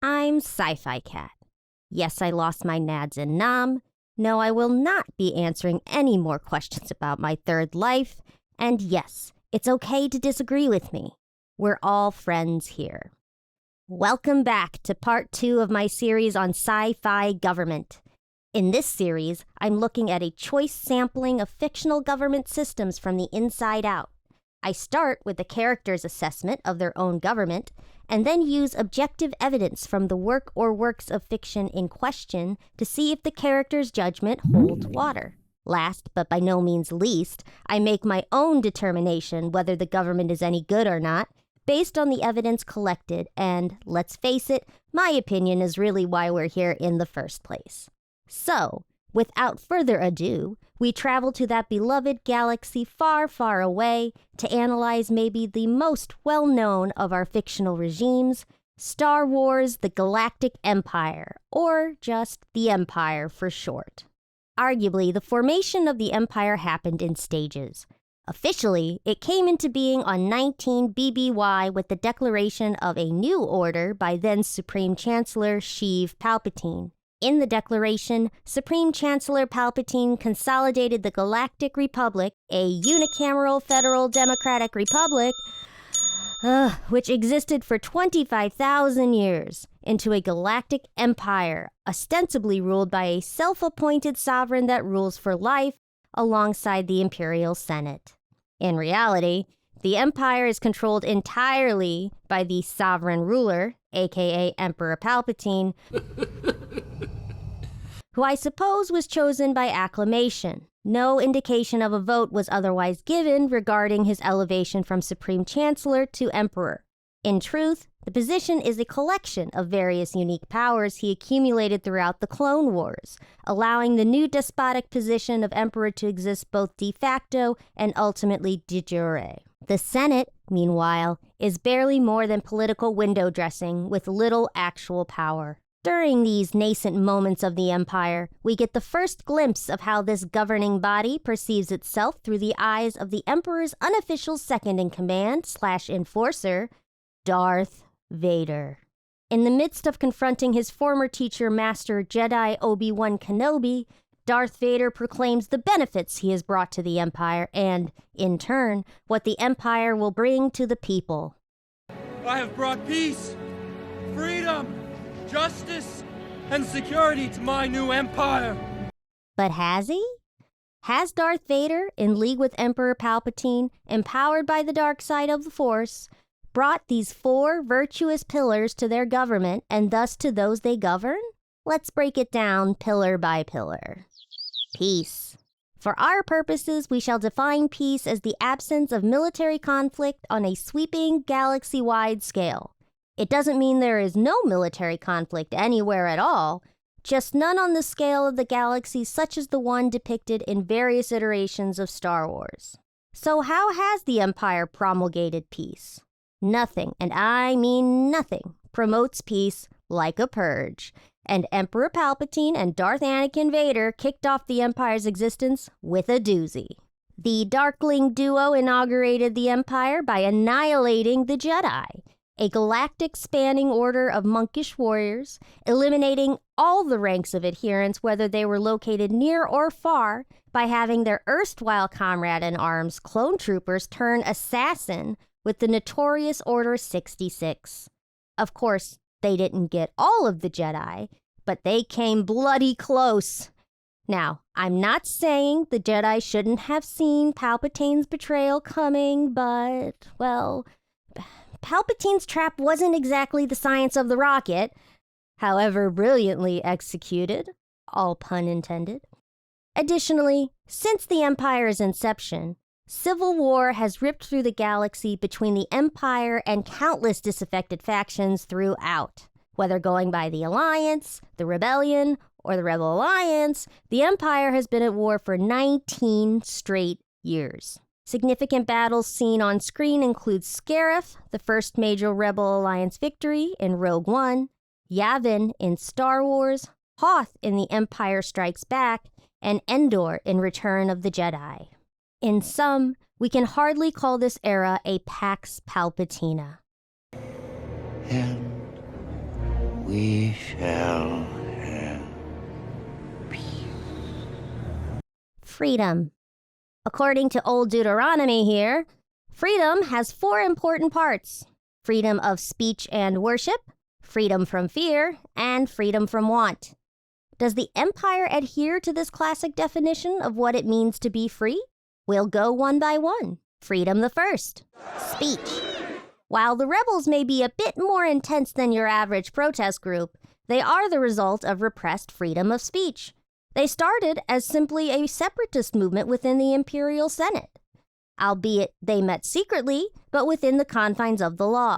I'm Sci Fi Cat. Yes, I lost my nads in Nam. No, I will not be answering any more questions about my third life. And yes, it's okay to disagree with me. We're all friends here. Welcome back to part 2 of my series on sci-fi government. In this series, I'm looking at a choice sampling of fictional government systems from the inside out. I start with the character's assessment of their own government, and then use objective evidence from the work or works of fiction in question to see if the character's judgment holds water. Last, but by no means least, I make my own determination whether the government is any good or not, based on the evidence collected, and, let's face it, my opinion is really why we're here in the first place. So, without further ado, we travel to that beloved galaxy far, far away to analyze maybe the most well-known of our fictional regimes, Star Wars The Galactic Empire, or just the Empire for short. Arguably, the formation of the Empire happened in stages. Officially, it came into being on 19 BBY with the declaration of a new order by then Supreme Chancellor Sheev Palpatine. In the declaration, Supreme Chancellor Palpatine consolidated the Galactic Republic, a unicameral federal democratic republic, which existed for 25,000 years, into a galactic empire, ostensibly ruled by a self-appointed sovereign that rules for life alongside the Imperial Senate. In reality, the empire is controlled entirely by the sovereign ruler, a.k.a. Emperor Palpatine, who I suppose was chosen by acclamation. No indication of a vote was otherwise given regarding his elevation from Supreme Chancellor to Emperor. In truth, the position is a collection of various unique powers he accumulated throughout the Clone Wars, allowing the new despotic position of Emperor to exist both de facto and ultimately de jure. The Senate, meanwhile, is barely more than political window dressing with little actual power. During these nascent moments of the Empire, we get the first glimpse of how this governing body perceives itself through the eyes of the Emperor's unofficial second-in-command / enforcer, Darth Vader. In the midst of confronting his former teacher, Master Jedi Obi-Wan Kenobi, Darth Vader proclaims the benefits he has brought to the Empire and, in turn, what the Empire will bring to the people. I have brought peace, freedom, justice, and security to my new empire. But has he? Has Darth Vader, in league with Emperor Palpatine, empowered by the dark side of the Force, brought these 4 virtuous pillars to their government and thus to those they govern? Let's break it down pillar by pillar. Peace. For our purposes, we shall define peace as the absence of military conflict on a sweeping galaxy-wide scale. It doesn't mean there is no military conflict anywhere at all, just none on the scale of the galaxy such as the one depicted in various iterations of Star Wars. So how has the Empire promulgated peace? Nothing, and I mean nothing, promotes peace like a purge. And Emperor Palpatine and Darth Anakin Vader kicked off the Empire's existence with a doozy. The Darkling duo inaugurated the Empire by annihilating the Jedi, a galactic-spanning order of monkish warriors, eliminating all the ranks of adherents whether they were located near or far by having their erstwhile comrade-in-arms clone troopers turn assassin with the notorious Order 66. Of course, they didn't get all of the Jedi, but they came bloody close. Now, I'm not saying the Jedi shouldn't have seen Palpatine's betrayal coming, but, well, Palpatine's trap wasn't exactly the science of the rocket, however brilliantly executed, all pun intended. Additionally, since the Empire's inception, civil war has ripped through the galaxy between the Empire and countless disaffected factions throughout. Whether going by the Alliance, the Rebellion, or the Rebel Alliance, the Empire has been at war for 19 straight years. Significant battles seen on screen include Scarif, the first major Rebel Alliance victory in Rogue One, Yavin in Star Wars, Hoth in The Empire Strikes Back, and Endor in Return of the Jedi. In sum, we can hardly call this era a Pax Palpatina. And We shall have peace. Freedom. According to Old Deuteronomy here, freedom has 4 important parts: freedom of speech and worship, freedom from fear, and freedom from want. Does the Empire adhere to this classic definition of what it means to be free? We'll go one by one. Freedom the first. Speech. While the rebels may be a bit more intense than your average protest group, they are the result of repressed freedom of speech. They started as simply a separatist movement within the Imperial Senate. Albeit they met secretly, but within the confines of the law.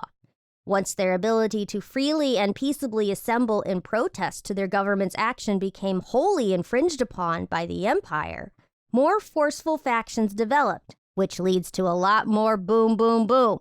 Once their ability to freely and peaceably assemble in protest to their government's action became wholly infringed upon by the Empire, more forceful factions developed, which leads to a lot more boom, boom, boom.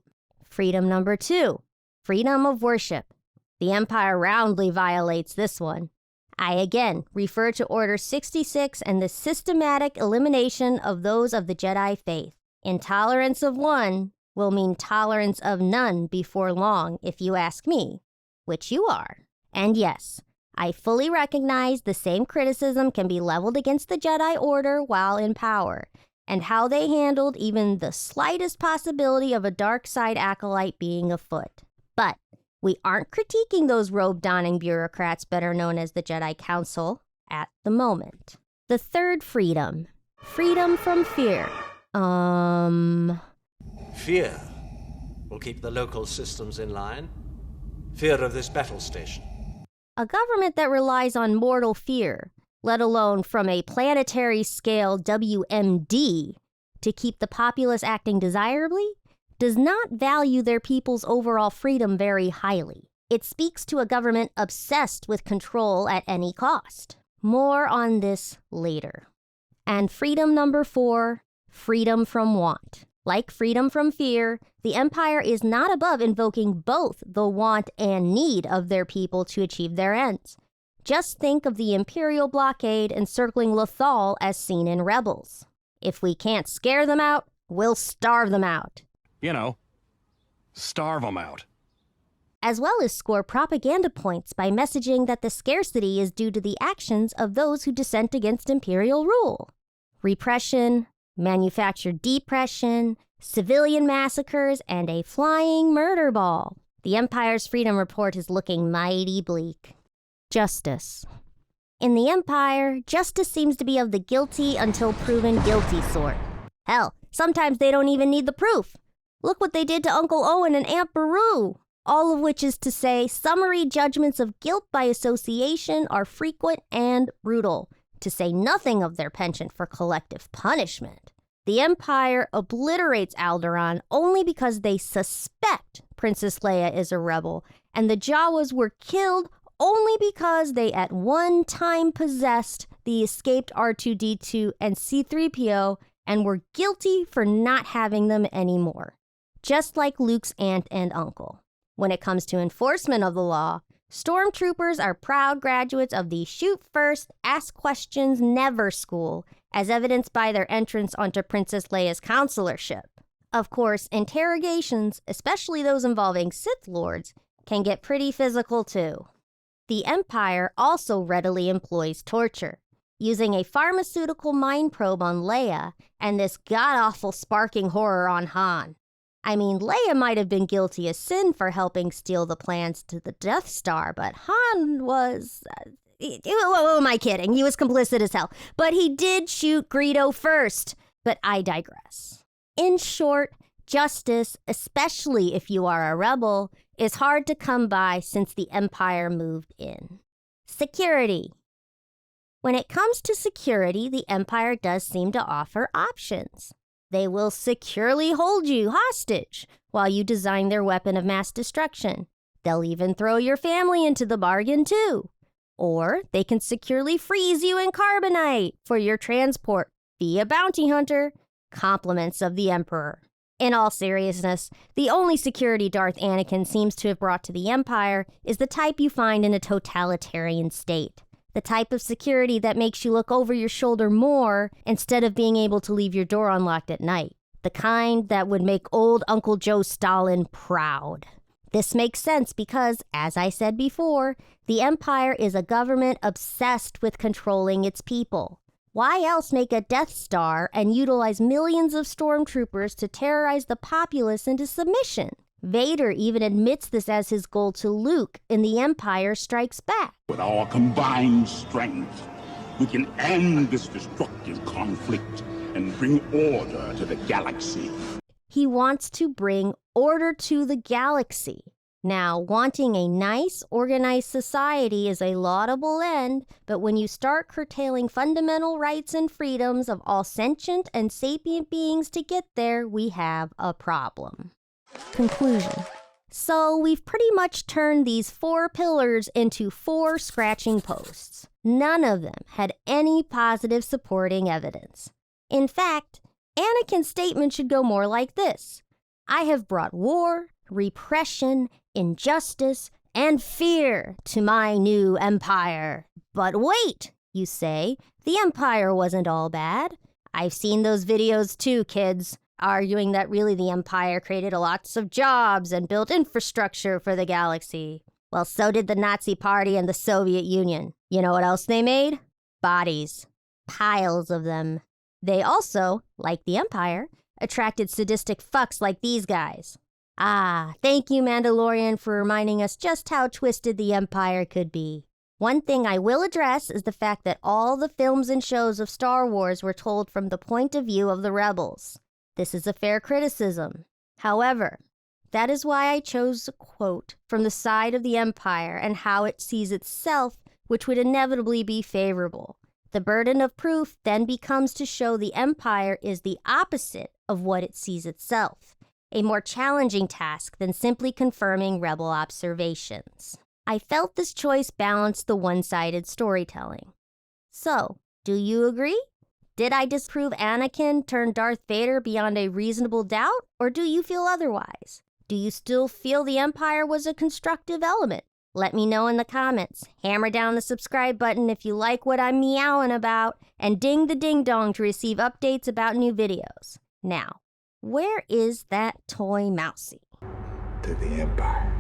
Freedom number 2, freedom of worship. The Empire roundly violates this one. I again refer to Order 66 and the systematic elimination of those of the Jedi faith. Intolerance of one will mean tolerance of none before long, if you ask me, which you are. And yes, I fully recognize the same criticism can be leveled against the Jedi Order while in power, and how they handled even the slightest possibility of a dark side acolyte being afoot. But we aren't critiquing those robe-donning bureaucrats better known as the Jedi Council at the moment. The third freedom. Freedom from fear. Fear will keep the local systems in line. Fear of this battle station. A government that relies on mortal fear, let alone from a planetary scale WMD, to keep the populace acting desirably, does not value their people's overall freedom very highly. It speaks to a government obsessed with control at any cost. More on this later. And freedom number 4, freedom from want. Like freedom from fear, the Empire is not above invoking both the want and need of their people to achieve their ends. Just think of the Imperial blockade encircling Lothal as seen in Rebels. If we can't scare them out, we'll starve them out. You know, starve them out. As well as score propaganda points by messaging that the scarcity is due to the actions of those who dissent against Imperial rule. Repression, manufactured depression, civilian massacres, and a flying murder ball. The Empire's Freedom Report is looking mighty bleak. Justice. In the Empire, justice seems to be of the guilty until proven guilty sort. Hell, sometimes they don't even need the proof. Look what they did to Uncle Owen and Aunt Beru. All of which is to say, summary judgments of guilt by association are frequent and brutal, to say nothing of their penchant for collective punishment. The Empire obliterates Alderaan only because they suspect Princess Leia is a rebel, and the Jawas were killed only because they at one time possessed the escaped R2-D2 and C-3PO and were guilty for not having them anymore. Just like Luke's aunt and uncle. When it comes to enforcement of the law, stormtroopers are proud graduates of the Shoot First, Ask Questions Never school, as evidenced by their entrance onto Princess Leia's counselorship. Of course, interrogations, especially those involving Sith Lords, can get pretty physical too. The Empire also readily employs torture, using a pharmaceutical mind probe on Leia and this god-awful sparking horror on Han. I mean, Leia might have been guilty as sin for helping steal the plans to the Death Star, but Han was... who am I kidding? He was complicit as hell. But he did shoot Greedo first. But I digress. In short, justice, especially if you are a rebel, is hard to come by since the Empire moved in. Security. When it comes to security, the Empire does seem to offer options. They will securely hold you hostage while you design their weapon of mass destruction. They'll even throw your family into the bargain too. Or they can securely freeze you in carbonite for your transport via bounty hunter, compliments of the Emperor. In all seriousness, the only security Darth Anakin seems to have brought to the Empire is the type you find in a totalitarian state. The type of security that makes you look over your shoulder more instead of being able to leave your door unlocked at night. The kind that would make old Uncle Joe Stalin proud. This makes sense because, as I said before, the Empire is a government obsessed with controlling its people. Why else make a Death Star and utilize millions of stormtroopers to terrorize the populace into submission? Vader even admits this as his goal to Luke in The Empire Strikes Back. With our combined strength, we can end this destructive conflict and bring order to the galaxy. He wants to bring order to the galaxy. Now, wanting a nice, organized society is a laudable end, but when you start curtailing fundamental rights and freedoms of all sentient and sapient beings to get there, we have a problem. Conclusion. So, we've pretty much turned these 4 pillars into 4 scratching posts. None of them had any positive supporting evidence. In fact, Anakin's statement should go more like this: I have brought war, repression, injustice, and fear to my new empire. But wait, you say, the empire wasn't all bad. I've seen those videos too, kids, arguing that really the empire created lots of jobs and built infrastructure for the galaxy. Well, so did the Nazi Party and the Soviet Union. You know what else they made? Bodies. Piles of them. They also, like the Empire, attracted sadistic fucks like these guys. Ah, thank you, Mandalorian, for reminding us just how twisted the Empire could be. One thing I will address is the fact that all the films and shows of Star Wars were told from the point of view of the rebels. This is a fair criticism. However, that is why I chose a quote from the side of the Empire and how it sees itself, which would inevitably be favorable. The burden of proof then becomes to show the Empire is the opposite of what it sees itself, a more challenging task than simply confirming rebel observations. I felt this choice balanced the one-sided storytelling. So, do you agree? Did I disprove Anakin turned Darth Vader beyond a reasonable doubt, or do you feel otherwise? Do you still feel the Empire was a constructive element? Let me know in the comments. Hammer down the subscribe button if you like what I'm meowing about, and ding the ding-dong to receive updates about new videos. Now, where is that toy mousie? To the Empire.